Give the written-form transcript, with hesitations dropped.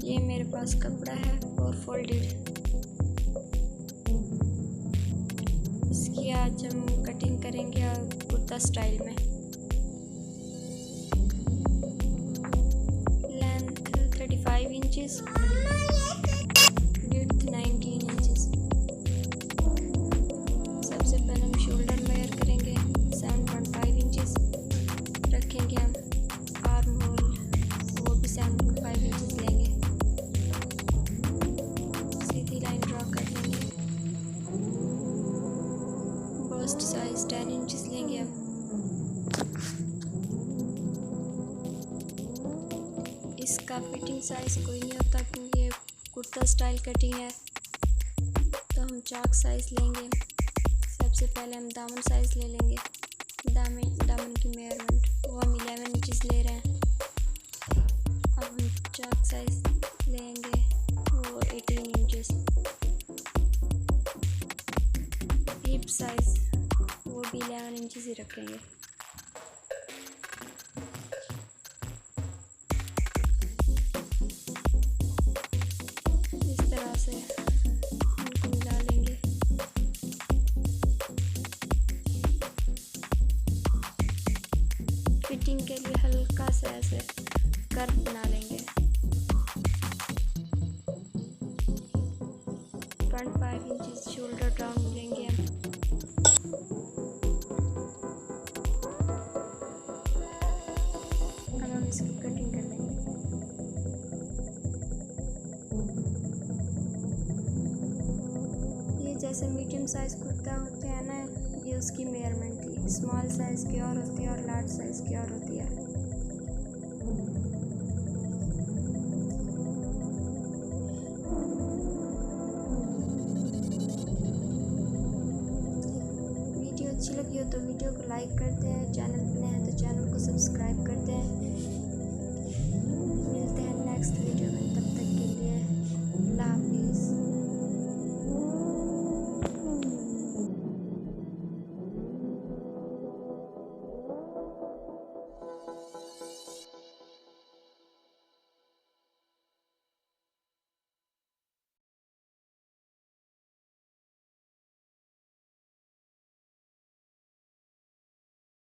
ये मेरे पास कपड़ा है और फोल्डेड। इसकी आज हम कटिंग करेंगे कुर्ता स्टाइल में। Length 35 inches, width 19 inches. सबसे पहले हम शोल्डर लेयर करेंगे 7.5 इंचेस रखेंगे हम। आर्म होल वो भी 7.5 इंचेस लेंगे। सीधी लाइन ड्रॉ कर लेंगे। बस्ट साइज 10 इंचेस लेंगे हम। इसका फिटिंग साइज कोई नहीं होता क्योंकि ये कुर्ता स्टाइल कटिंग है, तो हम चाक साइज लेंगे। सबसे पहले हम दामन साइज ले लेंगे। दामन की मेजरमेंट वो हम 11 इंचेस ले रहे हैं। अब हम चाक साइज लेंगे वो 18 इंचेस। हिप साइज वो भी 11 इंचेस ही रखेंगे। इस तरह से इनको मिला लेंगे। फिटिंग के लिए हल्का सा ऐसे कर्व बना लेंगे। 0.5 इंचेस शोल्डर डाउन लेंगे हम। अब हम इसकी कटिंग कर लेंगे। ये जैसे मीडियम साइज कुर्ता होते हैं ना, ये उसकी मेजरमेंट थी। स्मॉल साइज की और होती है और लार्ज साइज की और होती है। वीडियो अच्छी लगी हो तो वीडियो को लाइक करते हैं। चैनल पे नए हैं तो चैनल को सब्सक्राइब करते हैं। मिलते हैं नेक्स्ट वीडियो में, तब तक के लिए अल्लाह हाफिज़।